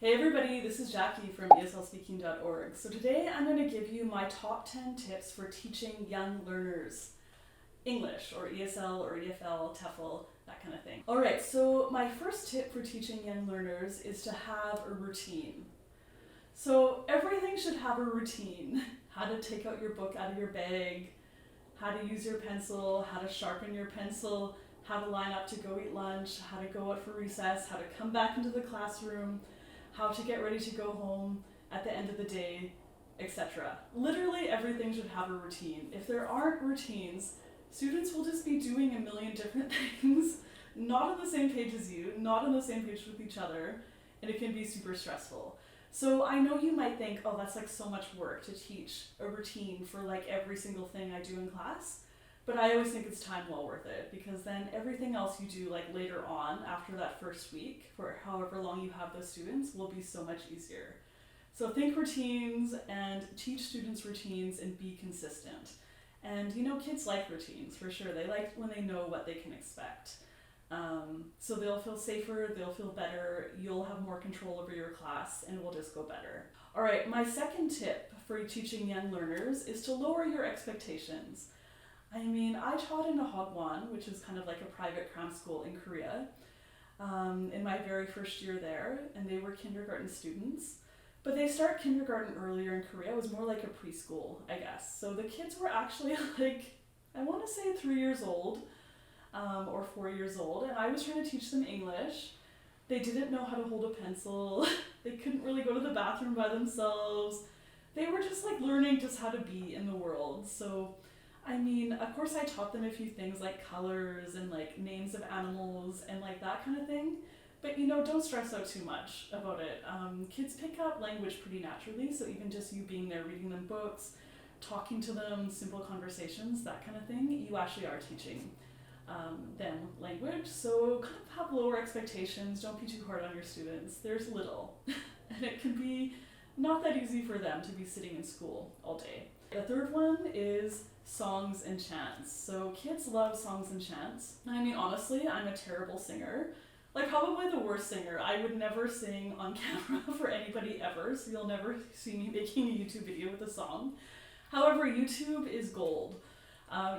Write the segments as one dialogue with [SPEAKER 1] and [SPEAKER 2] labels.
[SPEAKER 1] Hey everybody, this is Jackie from ESLspeaking.org. So today I'm going to give you my top 10 tips for teaching young learners English or ESL or EFL, TEFL, that kind of thing. Alright, so my first tip for teaching young learners is to have a routine. So everything should have a routine. How to take out your book out of your bag, how to use your pencil, how to sharpen your pencil, how to line up to go eat lunch, how to go out for recess, how to come back into the classroom, how to get ready to go home at the end of the day, etc. Literally everything should have a routine. If there aren't routines, students will just be doing a million different things, not on the same page as you, not on the same page with each other, and it can be super stressful. So I know you might think, oh, that's like so much work to teach a routine for like every single thing I do in class. But I always think it's time well worth it, because then everything else you do like later on after that first week, for however long you have those students, will be so much easier. So think routines and teach students routines and be consistent. And you know, kids like routines for sure. They like when they know what they can expect. So they'll feel safer, they'll feel better, you'll have more control over your class, and it will just go better. All right, my second tip for teaching young learners is to lower your expectations. I mean, I taught in a Hagwon, which is kind of like a private cram school in Korea, in my very first year there, and they were kindergarten students. But they start kindergarten earlier in Korea. It was more like a preschool, I guess. So the kids were actually like, I want to say 3 years old, or 4 years old, and I was trying to teach them English. They didn't know how to hold a pencil. They couldn't really go to the bathroom by themselves. They were just like learning just how to be in the world. So I mean, of course I taught them a few things like colors and like names of animals and like that kind of thing. But you know, don't stress out too much about it. Kids pick up language pretty naturally, so even just you being there reading them books, talking to them, simple conversations, that kind of thing, you actually are teaching them language. So kind of have lower expectations, don't be too hard on your students. There's little, and it can be not that easy for them to be sitting in school all day. The third one is songs and chants. So kids love songs and chants. I mean, honestly, I'm a terrible singer. Like probably the worst singer. I would never sing on camera for anybody ever, so you'll never see me making a YouTube video with a song. However, YouTube is gold.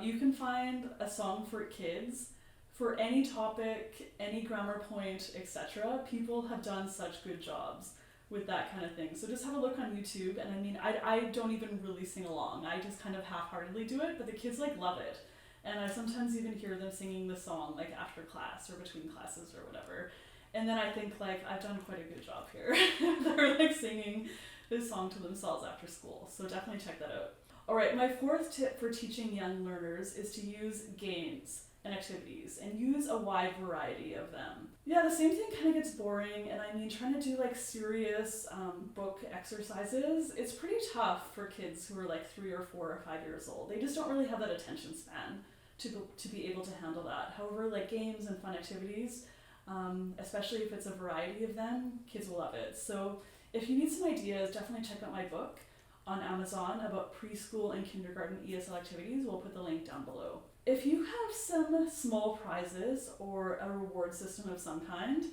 [SPEAKER 1] You can find a song for kids for any topic, any grammar point, etc. People have done such good jobs with that kind of thing. So just have a look on YouTube, and I mean, I don't even really sing along. I just kind of half-heartedly do it, but the kids like love it. And I sometimes even hear them singing the song like after class or between classes or whatever. And then I think like, I've done quite a good job here. They're like singing this song to themselves after school. So definitely check that out. All right, my fourth tip for teaching young learners is to use games and activities and use a wide variety of them. Yeah, the same thing kind of gets boring, and I mean, trying to do like serious book exercises, it's pretty tough for kids who are like 3 or 4 or 5 years old. They just don't really have that attention span to be able to handle that. However, like games and fun activities, especially if it's a variety of them, kids will love it. So if you need some ideas, definitely check out my book on Amazon about preschool and kindergarten ESL activities. We'll put the link down below. If you have some small prizes or a reward system of some kind,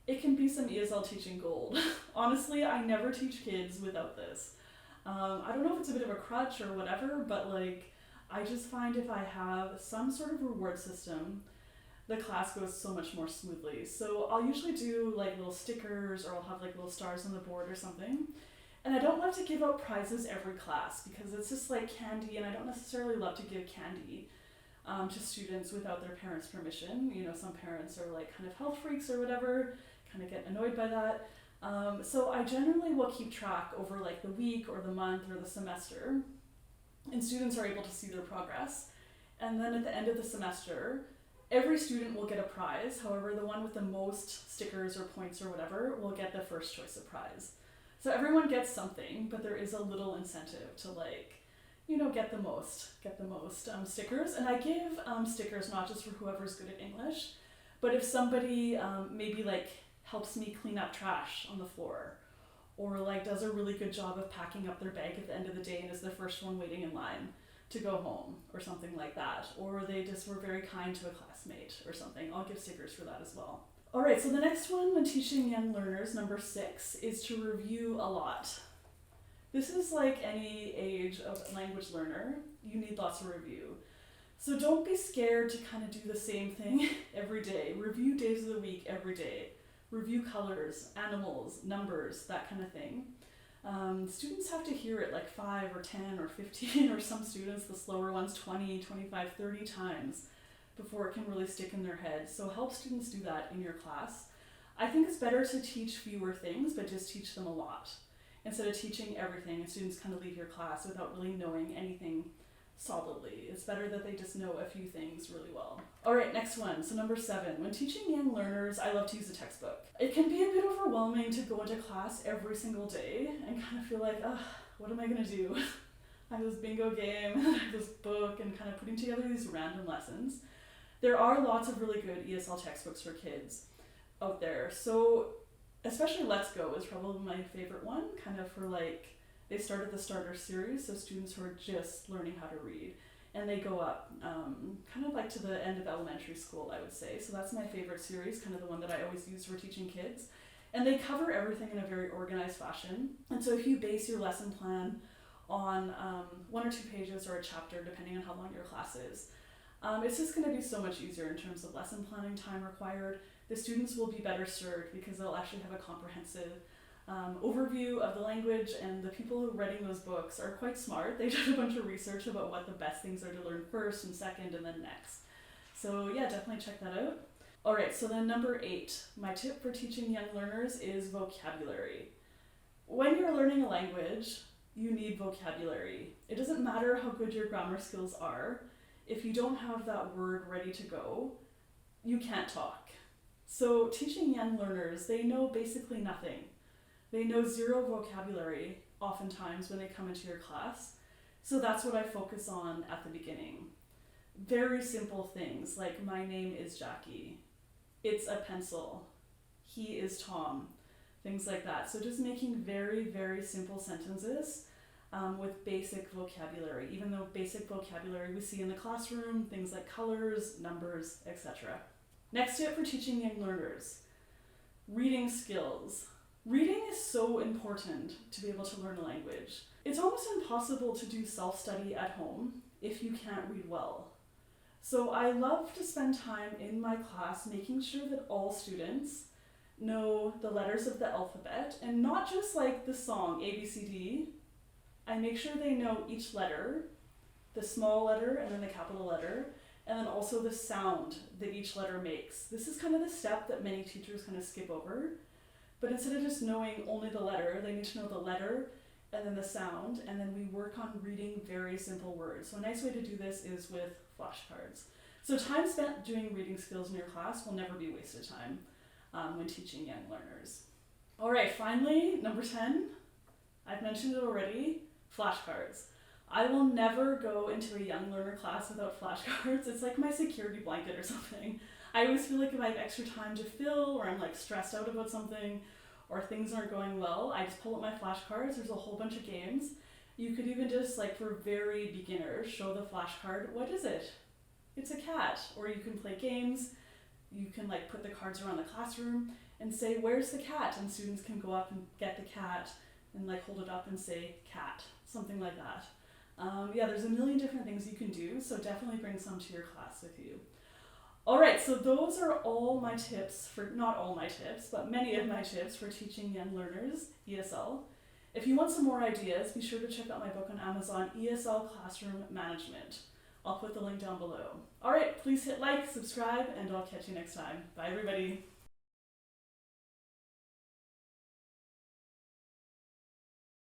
[SPEAKER 1] it can be some ESL teaching gold. Honestly, I never teach kids without this. I don't know if it's a bit of a crutch or whatever, but like, I just find if I have some sort of reward system, the class goes so much more smoothly. So I'll usually do like little stickers, or I'll have like little stars on the board or something. And I don't love to give out prizes every class because it's just like candy, and I don't necessarily love to give candy to students without their parents' permission. You know, some parents are like kind of health freaks or whatever, kind of get annoyed by that. So I generally will keep track over like the week or the month or the semester, and students are able to see their progress. And then at the end of the semester, every student will get a prize. However, the one with the most stickers or points or whatever will get the first choice of prize. So everyone gets something, but there is a little incentive to like, you know, get the most stickers. And I give stickers not just for whoever's good at English, but if somebody maybe like helps me clean up trash on the floor, or like does a really good job of packing up their bag at the end of the day and is the first one waiting in line to go home or something like that, or they just were very kind to a classmate or something, I'll give stickers for that as well. Alright, so the next one when teaching young learners, number 6, is to review a lot. This is like any age of language learner, you need lots of review. So don't be scared to kind of do the same thing every day. Review days of the week every day. Review colors, animals, numbers, that kind of thing. Students have to hear it like 5 or 10 or 15, or some students, the slower ones, 20, 25, 30 times before it can really stick in their head. So help students do that in your class. I think it's better to teach fewer things, but just teach them a lot, instead of teaching everything and students kind of leave your class without really knowing anything solidly. It's better that they just know a few things really well. Alright, next one. So number 7, when teaching young learners, I love to use a textbook. It can be a bit overwhelming to go into class every single day and kind of feel like, what am I gonna do? I have this bingo game, I have this book, and kind of putting together these random lessons. There are lots of really good ESL textbooks for kids out there. So especially Let's Go is probably my favorite one, kind of for like, they started the starter series, so students who are just learning how to read. And they go up kind of like to the end of elementary school, I would say. So that's my favorite series, kind of the one that I always use for teaching kids. And they cover everything in a very organized fashion. And so if you base your lesson plan on 1 or 2 pages or a chapter, depending on how long your class is, it's just going to be so much easier in terms of lesson planning time required. The students will be better served because they'll actually have a comprehensive overview of the language, and the people who are writing those books are quite smart. They did a bunch of research about what the best things are to learn first and second and then next. So yeah, definitely check that out. Alright, so then number 8, my tip for teaching young learners is vocabulary. When you're learning a language, you need vocabulary. It doesn't matter how good your grammar skills are. If you don't have that word ready to go, you can't talk. So teaching young learners, they know basically nothing. They know 0 vocabulary oftentimes when they come into your class. So that's what I focus on at the beginning. Very simple things like my name is Jackie, it's a pencil, he is Tom, things like that. So just making very, very simple sentences with basic vocabulary, even though basic vocabulary we see in the classroom, things like colors, numbers, etc. Next tip for teaching young learners, reading skills. Reading is so important to be able to learn a language. It's almost impossible to do self-study at home if you can't read well. So I love to spend time in my class making sure that all students know the letters of the alphabet, and not just like the song A, B, C, D. I make sure they know each letter, the small letter and then the capital letter, and then also the sound that each letter makes. This is kind of the step that many teachers kind of skip over. But instead of just knowing only the letter, they need to know the letter and then the sound, and then we work on reading very simple words. So a nice way to do this is with flashcards. So time spent doing reading skills in your class will never be wasted time when teaching young learners. Alright, finally, number 10, I've mentioned it already, flashcards. I will never go into a young learner class without flashcards. It's like my security blanket or something. I always feel like if I have extra time to fill, or I'm like stressed out about something, or things aren't going well, I just pull up my flashcards. There's a whole bunch of games. You could even just, like for very beginners, show the flashcard, what is it? It's a cat. Or you can play games. You can like put the cards around the classroom and say, where's the cat? And students can go up and get the cat and like hold it up and say cat, something like that. Yeah, there's a million different things you can do, so definitely bring some to your class with you. Alright, so those are all my tips not all my tips, but many of my tips for teaching young learners ESL. If you want some more ideas, be sure to check out my book on Amazon, ESL Classroom Management. I'll put the link down below. Alright, please hit like, subscribe, and I'll catch you next time. Bye everybody.